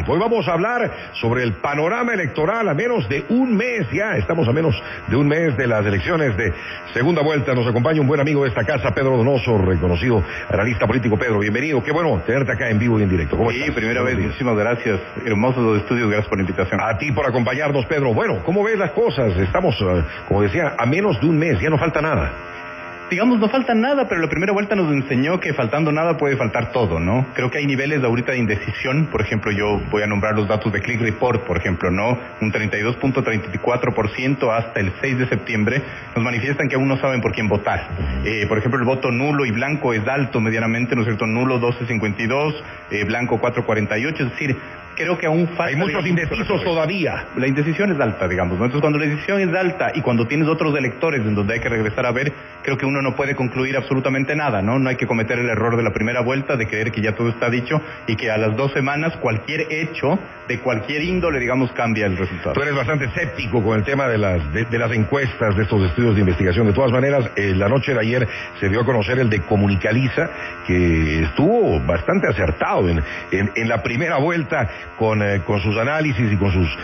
político. Hoy vamos a hablar sobre el panorama electoral a menos de un mes ya. Estamos a menos de un mes de las elecciones de segunda vuelta. Nos acompaña un buen amigo de esta casa, Pedro Donoso, reconocido analista político. Pedro, bienvenido. Qué bueno tenerte acá en vivo y en directo. ¿Cómo estás? Sí, primera vez. Muchísimas gracias. Hermosos los estudios. Gracias por la invitación. A ti por acompañarnos, Pedro. Bueno, ¿cómo ves las cosas? Estamos, como decía, a menos de un mes. Ya no falta nada. Digamos, no falta nada, pero la primera vuelta nos enseñó que faltando nada puede faltar todo, ¿no? Creo que hay niveles ahorita de indecisión. Por ejemplo, yo voy a nombrar los datos de Click Report, por ejemplo, ¿no? Un 32.34% hasta el 6 de septiembre nos manifiestan que aún no saben por quién votar. Por ejemplo, el voto nulo y blanco es alto medianamente, ¿no es cierto? Nulo 12.52, blanco 4.48, es decir, creo que aún falta... Hay muchos indecisos todavía. La indecisión es alta, digamos, ¿no? Entonces, cuando la indecisión es alta y cuando tienes otros electores en donde hay que regresar a ver, creo que uno no puede concluir absolutamente nada, ¿no? No hay que cometer el error de la primera vuelta de creer que ya todo está dicho y que a las 2 semanas cualquier hecho de cualquier índole, digamos, cambia el resultado. Tú eres bastante escéptico con el tema de las encuestas, de estos estudios de investigación. De todas maneras, la noche de ayer se dio a conocer el de Comunicaliza, que estuvo bastante acertado en la primera vuelta con sus análisis y con sus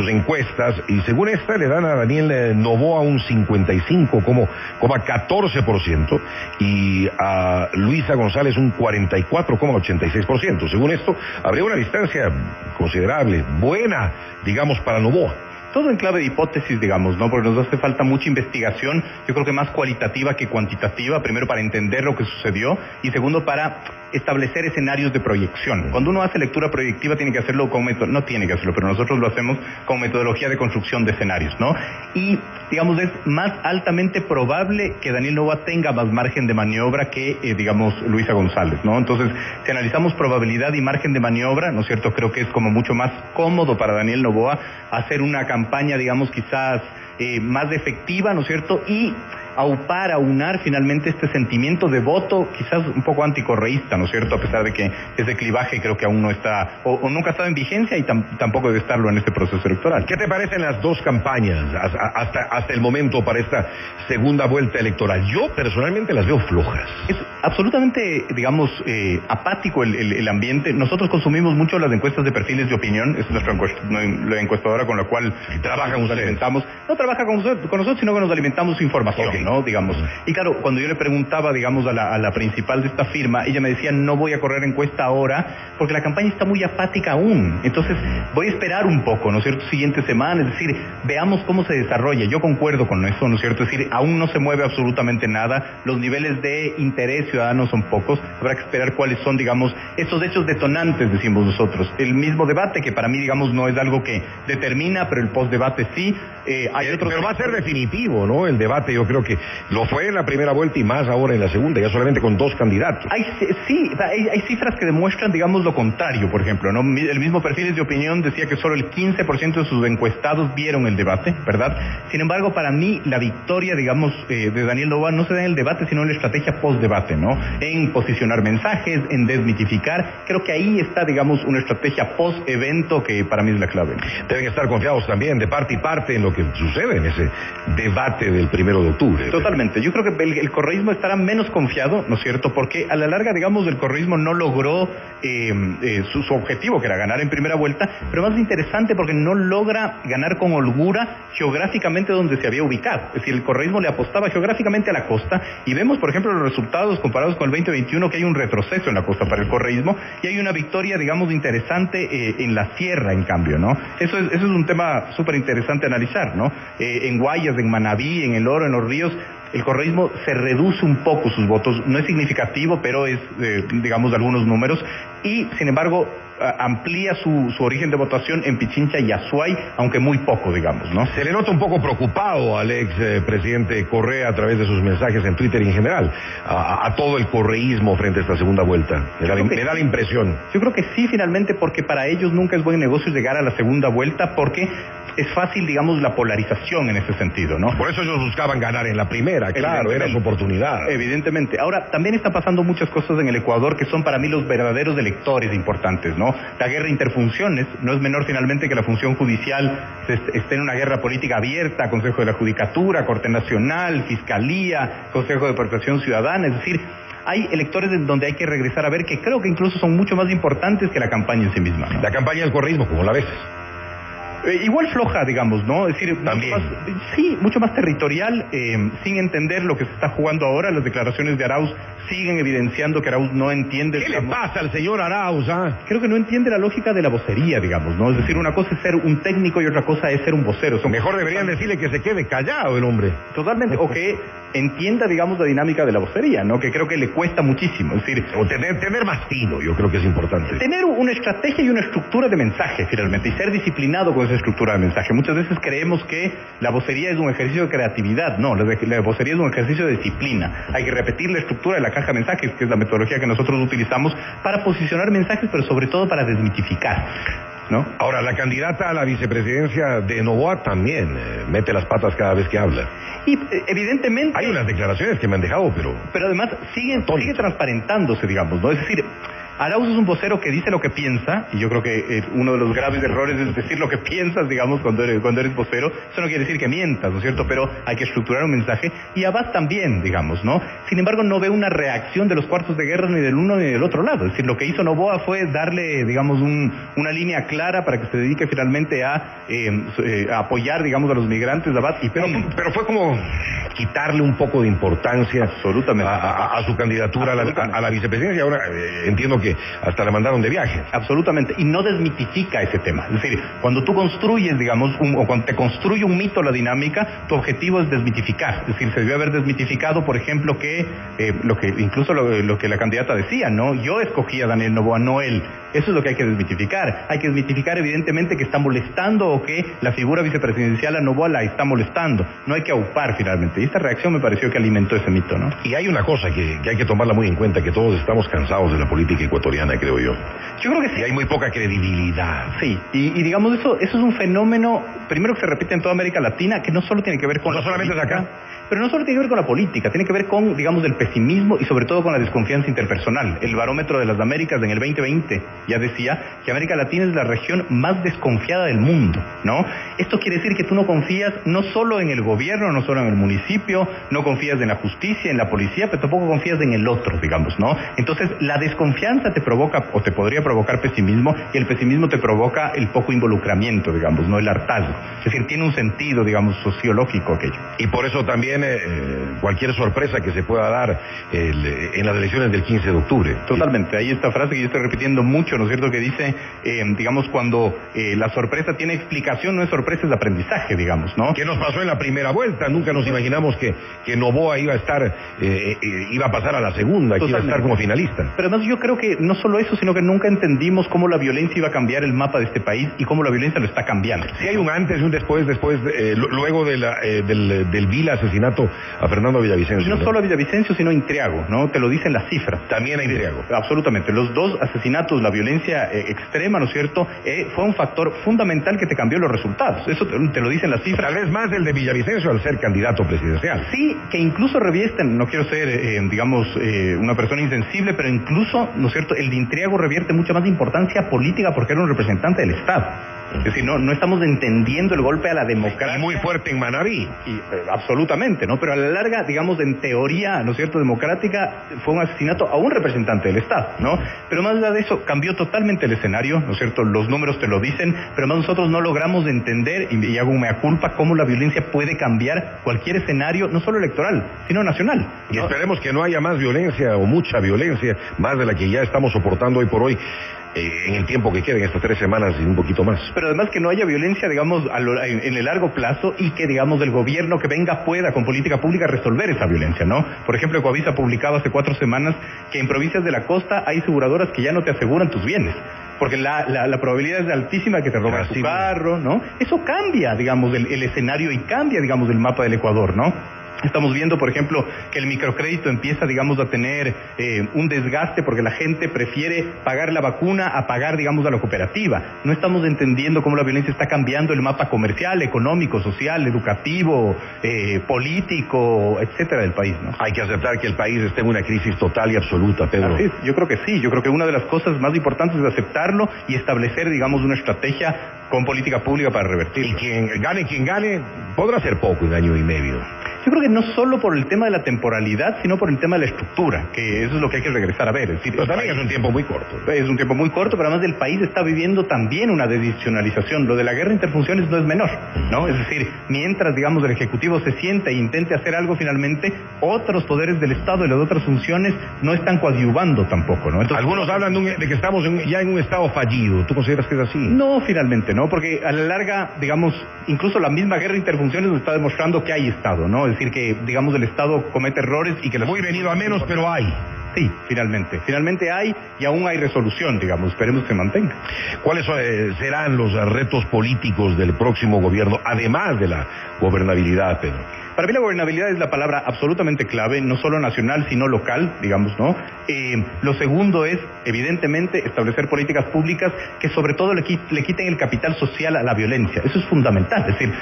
encuestas, y según esta le dan a Daniel Noboa un 55,14% y a Luisa González un 44,86%. Según esto, habría una distancia considerable, buena, digamos, para Noboa. Todo en clave de hipótesis, digamos, ¿no? Porque nos hace falta mucha investigación, yo creo que más cualitativa que cuantitativa, primero para entender lo que sucedió y segundo para establecer escenarios de proyección. Cuando uno hace lectura proyectiva tiene que hacerlo con no tiene que hacerlo, pero nosotros lo hacemos con metodología de construcción de escenarios, ¿no? Y, digamos, es más altamente probable que Daniel Noboa tenga más margen de maniobra que, digamos, Luisa González, ¿no? Entonces, si analizamos probabilidad y margen de maniobra, ¿no es cierto? Creo que es como mucho más cómodo para Daniel Noboa hacer una campaña, digamos, quizás más efectiva, ¿no es cierto? Y aunar finalmente este sentimiento de voto, quizás un poco anticorreísta, ¿no es cierto? A pesar de que ese clivaje creo que aún no está, o nunca ha estado en vigencia y tampoco debe estarlo en este proceso electoral. ¿Qué te parecen las dos campañas hasta el momento para esta segunda vuelta electoral? Yo personalmente las veo flojas. Es absolutamente, digamos, apático el ambiente. Nosotros consumimos mucho las encuestas de perfiles de opinión, es nuestra la encuestadora con la cual nos alimentamos. No trabaja con nosotros, sino que nos alimentamos información. Okay. ¿No? Digamos. Y claro, cuando yo le preguntaba, digamos, a la principal de esta firma, ella me decía, no voy a correr encuesta ahora, porque la campaña está muy apática aún. Entonces, voy a esperar un poco, ¿no es cierto?, siguiente semana, es decir, veamos cómo se desarrolla. Yo concuerdo con eso, ¿no es cierto? Es decir, aún no se mueve absolutamente nada, los niveles de interés ciudadano son pocos, habrá que esperar cuáles son, digamos, esos hechos detonantes, decimos nosotros. El mismo debate, que para mí, digamos, no es algo que determina, pero el postdebate sí. Pero va a ser definitivo, ¿no? El debate, yo creo que lo fue en la primera vuelta y más ahora en la segunda, ya solamente con 2 candidatos. Hay cifras que demuestran, digamos, lo contrario, por ejemplo, ¿no? El mismo Perfiles de Opinión decía que solo el 15% de sus encuestados vieron el debate, ¿verdad? Sin embargo, para mí, la victoria, digamos, de Daniel Noboa no se da en el debate, sino en la estrategia post-debate, ¿no? En posicionar mensajes, en desmitificar. Creo que ahí está, digamos, una estrategia post-evento que para mí es la clave. Deben estar confiados también de parte y parte en lo que sucede en ese debate del 1 de octubre. Totalmente. Yo creo que el correísmo estará menos confiado, ¿no es cierto? Porque a la larga, digamos, el correísmo no logró su objetivo, que era ganar en primera vuelta, pero más interesante porque no logra ganar con holgura geográficamente donde se había ubicado. Es decir, el correísmo le apostaba geográficamente a la costa y vemos, por ejemplo, los resultados comparados con el 2021, que hay un retroceso en la costa para el correísmo y hay una victoria, digamos, interesante en la sierra, en cambio, ¿no? Eso es un tema súper interesante analizar, ¿no? En Guayas, en Manabí, en El Oro, en los ríos, el correísmo se reduce un poco sus votos, no es significativo, pero es, digamos, algunos números, y sin embargo amplía su origen de votación en Pichincha y Azuay, aunque muy poco, digamos, ¿no? Se le nota un poco preocupado al ex presidente Correa a través de sus mensajes en Twitter y en general, a todo el correísmo frente a esta segunda vuelta. Me da la impresión. Yo creo que sí, finalmente, porque para ellos nunca es buen negocio llegar a la segunda vuelta, porque es fácil, digamos, la polarización en ese sentido, ¿no? Por eso ellos buscaban ganar en la primera, claro, era su oportunidad. Evidentemente. Ahora, también están pasando muchas cosas en el Ecuador que son para mí los verdaderos electores importantes, ¿no? La guerra interfunciones no es menor finalmente que la función judicial esté en una guerra política abierta, Consejo de la Judicatura, Corte Nacional, Fiscalía, Consejo de Protección Ciudadana, es decir, hay electores en donde hay que regresar a ver, que creo que incluso son mucho más importantes que la campaña en sí misma, ¿no? La campaña del correísmo, ¿cómo la ves? Igual floja, digamos, ¿no? Es decir, también. Mucho más territorial, sin entender lo que se está jugando ahora. Las declaraciones de Arauz siguen evidenciando que Arauz no entiende... ¿Qué le pasa al señor Arauz? Creo que no entiende la lógica de la vocería, digamos, ¿no? Es decir, una cosa es ser un técnico y otra cosa es ser un vocero. Mejor deberían decirle que se quede callado el hombre. Totalmente, o que entienda, digamos, la dinámica de la vocería, ¿no? Que creo que le cuesta muchísimo, es decir... O tener más tino, yo creo que es importante. Tener una estrategia y una estructura de mensaje, finalmente, y ser disciplinado con esa estructura de mensaje. Muchas veces creemos que la vocería es un ejercicio de creatividad. No, la vocería es un ejercicio de disciplina. Hay que repetir la estructura de la caja de mensajes, que es la metodología que nosotros utilizamos para posicionar mensajes, pero sobre todo para desmitificar, ¿no? Ahora, la candidata a la vicepresidencia de Noboa también mete las patas cada vez que habla. Y evidentemente... Hay unas declaraciones que me han dejado, pero además sigue transparentándose, digamos, ¿no? Es decir... Arauz es un vocero que dice lo que piensa, y yo creo que uno de los graves errores es decir lo que piensas, digamos, cuando eres vocero. Eso no quiere decir que mientas, ¿no es cierto? Pero hay que estructurar un mensaje, y Abad también, digamos, ¿no? Sin embargo, no ve una reacción de los cuartos de guerra ni del uno ni del otro lado. Es decir, lo que hizo Noboa fue darle, digamos, una línea clara para que se dedique finalmente a apoyar, digamos, a los migrantes de Abad. Pero fue como quitarle un poco de importancia absolutamente a su candidatura a la vicepresidencia. Ahora entiendo que hasta la mandaron de viaje. Absolutamente, y no desmitifica ese tema. Es decir, cuando tú construyes, digamos, o cuando te construye un mito la dinámica, tu objetivo es desmitificar. Es decir, se debió haber desmitificado, por ejemplo, que lo que la candidata decía, ¿no? Yo escogí a Daniel Noboa, no él. Eso es lo que hay que desmitificar. Hay que desmitificar, evidentemente, que está molestando o que la figura vicepresidencial a Noboa la está molestando. No hay que aupar, finalmente. Y esta reacción me pareció que alimentó ese mito, ¿no? Y hay una cosa que hay que tomarla muy en cuenta, que todos estamos cansados de la política ecuatoriana, creo yo. Yo creo que sí. Y hay muy poca credibilidad. Sí, y digamos, eso es un fenómeno, primero, que se repite en toda América Latina, que no solo tiene que ver con... No solamente es acá. Pero no solo tiene que ver con la política, tiene que ver con, digamos, el pesimismo y sobre todo con la desconfianza interpersonal. El barómetro de las Américas en el 2020 ya decía que América Latina es la región más desconfiada del mundo, ¿no? Esto quiere decir que tú no confías no solo en el gobierno, no solo en el municipio, no confías en la justicia, en la policía, pero tampoco confías en el otro, digamos, ¿no? Entonces, la desconfianza te provoca, o te podría provocar pesimismo, y el pesimismo te provoca el poco involucramiento, digamos, ¿no? El hartazgo. Es decir, tiene un sentido, digamos, sociológico aquello. Y por eso también cualquier sorpresa que se pueda dar en las elecciones del 15 de octubre. Totalmente. Hay esta frase que yo estoy repitiendo mucho, ¿no es cierto?, que dice, digamos, cuando la sorpresa tiene explicación, no es sorpresa, es aprendizaje, digamos, ¿no? ¿Qué nos pasó en la primera vuelta? Nunca nos imaginamos que Noboa iba a pasar a la segunda, que iba a estar como finalista. Pero además yo creo que no solo eso, sino que nunca entendimos cómo la violencia iba a cambiar el mapa de este país y cómo la violencia lo está cambiando. Sí, hay un antes y un después, luego del vil asesinato a Fernando Villavicencio. Y no solo a Villavicencio, sino a Intriago, ¿no? Te lo dicen las cifras. También a Intriago. Absolutamente. Los dos asesinatos, la violencia extrema, ¿no es cierto?, fue un factor fundamental que te cambió los resultados. Eso te lo dicen las cifras. Tal vez más el de Villavicencio al ser candidato presidencial. Sí, que incluso revierten, no quiero ser, digamos, una persona insensible, pero incluso, ¿no es cierto?, el de Intriago revierte mucha más importancia política porque era un representante del Estado. Es decir, no estamos entendiendo el golpe a la democracia. Y muy fuerte en Manabí. Absolutamente, ¿no? Pero a la larga, digamos, en teoría, ¿no es cierto?, democrática, fue un asesinato a un representante del Estado, ¿no? Pero más allá de eso, cambió totalmente el escenario, ¿no es cierto? Los números te lo dicen, pero más nosotros no logramos entender, y hago un mea culpa, cómo la violencia puede cambiar cualquier escenario, no solo electoral, sino nacional, ¿no? Y esperemos que no haya más violencia o mucha violencia, más de la que ya estamos soportando hoy por hoy, en el tiempo que queda, en estas 3 semanas y un poquito más. Pero además que no haya violencia, digamos, en el largo plazo, y que, digamos, el gobierno que venga pueda, con política pública, resolver esa violencia, ¿no? Por ejemplo, Ecoavisa publicaba hace 4 semanas que en provincias de la costa hay aseguradoras que ya no te aseguran tus bienes, porque la probabilidad es altísima de que te roben tu carro, ¿no? Eso cambia, digamos, el escenario y cambia, digamos, el mapa del Ecuador, ¿no? Estamos viendo, por ejemplo, que el microcrédito empieza, digamos, a tener un desgaste porque la gente prefiere pagar la vacuna a pagar, digamos, a la cooperativa. No estamos entendiendo cómo la violencia está cambiando el mapa comercial, económico, social, educativo, político, etcétera, del país, ¿no? Hay que aceptar que el país está en una crisis total y absoluta, Pedro. Así es, yo creo que sí. Yo creo que una de las cosas más importantes es aceptarlo y establecer, digamos, una estrategia con política pública para revertirlo. Y quien gane, podrá ser poco en año y medio. Yo creo que no solo por el tema de la temporalidad, sino por el tema de la estructura, que eso es lo que hay que regresar a ver. Es decir, pero también es un tiempo muy corto. Es un tiempo muy corto, pero además el país está viviendo también una desinstitucionalización. Lo de la guerra interfunciones no es menor, ¿no? Es decir, mientras, digamos, el Ejecutivo se sienta e intente hacer algo, finalmente, otros poderes del Estado y las otras funciones no están coadyuvando tampoco, ¿no? Entonces, algunos hablan de que estamos ya en un estado fallido. ¿Tú consideras que es así? No, finalmente no, porque a la larga, digamos, incluso la misma guerra interfunciones nos está demostrando que hay Estado, ¿no? Es decir, que, digamos, el Estado comete errores y que... Muy venido a menos, pero hay. Sí, finalmente hay, y aún hay resolución, digamos, esperemos que se mantenga. ¿Cuáles serán los retos políticos del próximo gobierno, además de la gobernabilidad, Pedro? Para mí la gobernabilidad es la palabra absolutamente clave, no solo nacional, sino local, digamos, ¿no? Lo segundo es, evidentemente, establecer políticas públicas que sobre todo le quiten el capital social a la violencia. Eso es fundamental. Es decir,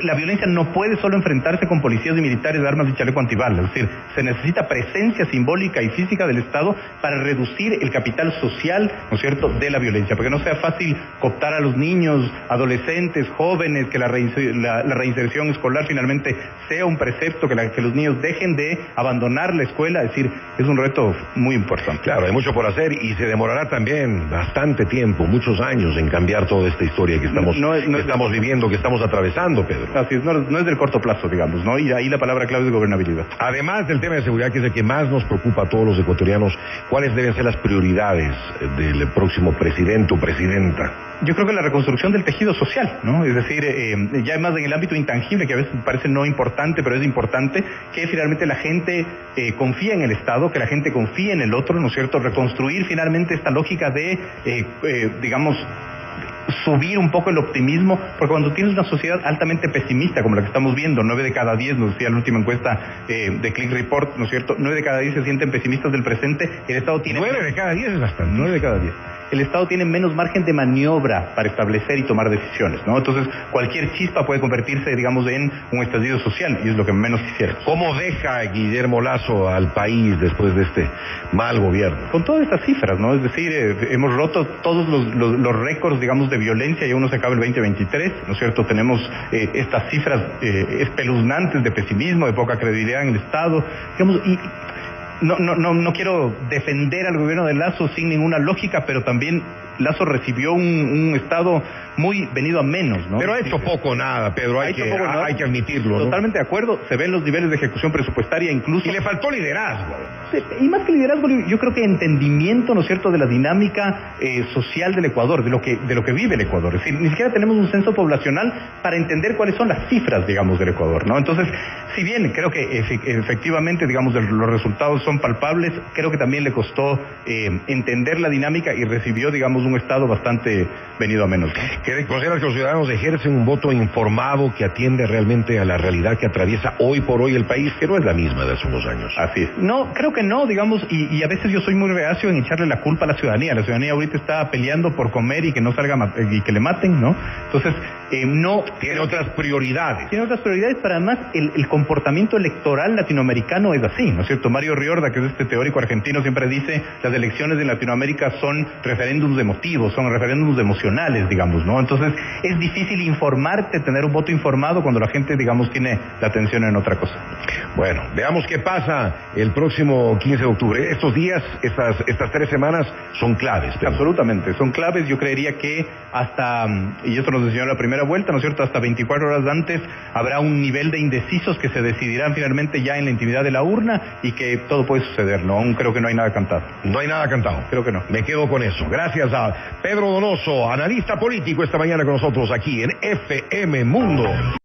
la violencia no puede solo enfrentarse con policías y militares de armas y chaleco antibalas. Es decir, se necesita presencia simbólica y física del Estado para reducir el capital social, ¿no es cierto?, de la violencia, porque no sea fácil cooptar a los niños, adolescentes, jóvenes, que la reinserción escolar finalmente sea un precepto, que los niños dejen de abandonar la escuela. Es decir, es un reto muy importante. Claro, hay mucho por hacer y se demorará también bastante tiempo, muchos años, en cambiar toda esta historia que estamos viviendo, que estamos atravesando, Pedro. Así es, no es del corto plazo, digamos, ¿no? Y ahí la palabra clave es gobernabilidad. Además del tema de seguridad, que es el que más nos preocupa a todos los ecuatorianos, ¿cuáles deben ser las prioridades del próximo presidente o presidenta? Yo creo que la reconstrucción del tejido social, ¿no? Es decir, ya más en el ámbito intangible, que a veces parece no importante, pero es importante, que finalmente la gente confía en el Estado, que la gente confía en el otro, ¿no es cierto? Reconstruir finalmente esta lógica de, digamos, subir un poco el optimismo, porque cuando tienes una sociedad altamente pesimista, como la que estamos viendo, 9 de cada 10, nos decía la última encuesta de Click Report, ¿no es cierto? 9 de cada 10 se sienten pesimistas del presente, el Estado tiene... 9 de cada 10 es bastante. 9 de cada 10. El Estado tiene menos margen de maniobra para establecer y tomar decisiones, ¿no? Entonces, cualquier chispa puede convertirse, digamos, en un estallido social, y es lo que menos quisiera. ¿Cómo deja Guillermo Lasso al país después de este mal gobierno? Con todas estas cifras, ¿no? Es decir, hemos roto todos los récords, digamos, de violencia, y aún no se acaba el 2023, ¿no es cierto? Tenemos estas cifras espeluznantes de pesimismo, de poca credibilidad en el Estado, digamos, y... No quiero defender al gobierno de Lasso sin ninguna lógica, pero también Lasso recibió un Estado muy venido a menos, ¿no? Pero ha hecho poco nada, Pedro, hay que admitirlo, ¿no? Totalmente de acuerdo, se ven los niveles de ejecución presupuestaria incluso... Y le faltó liderazgo. Sí, y más que liderazgo, yo creo que entendimiento, ¿no es cierto?, de la dinámica social del Ecuador, de lo que vive el Ecuador. Es decir, ni siquiera tenemos un censo poblacional para entender cuáles son las cifras, digamos, del Ecuador, ¿no? Entonces, si bien creo que efectivamente, digamos, los resultados son palpables, creo que también le costó entender la dinámica y recibió, digamos, un Estado bastante venido a menos. ¿Consideras que los ciudadanos ejercen un voto informado que atiende realmente a la realidad que atraviesa hoy por hoy el país, que no es la misma de hace unos años? Así es. No, creo que no, digamos, y a veces yo soy muy reacio en echarle la culpa a la ciudadanía. La ciudadanía ahorita está peleando por comer y que no salga y que le maten, ¿no? Entonces, no... Tiene otras prioridades. Tiene otras prioridades, pero además el comportamiento electoral latinoamericano es así, ¿no es cierto? Mario Riorda, que es este teórico argentino, siempre dice las elecciones en Latinoamérica son referéndums emotivos, son referéndums emocionales, digamos, ¿no? Entonces, es difícil informarte, tener un voto informado cuando la gente, digamos, tiene la atención en otra cosa. Bueno, veamos qué pasa el próximo 15 de octubre. Estos días, estas 3 semanas son claves. Pero... Absolutamente, son claves. Yo creería que hasta, y esto nos enseñó la primera vuelta, ¿no es cierto?, hasta 24 horas antes habrá un nivel de indecisos que se decidirán finalmente ya en la intimidad de la urna, y que todo puede suceder, ¿no? Aún creo que no hay nada cantado. No hay nada cantado. Creo que no. Me quedo con eso. Gracias a Pedro Donoso, analista político, esta mañana con nosotros aquí en FM Mundo.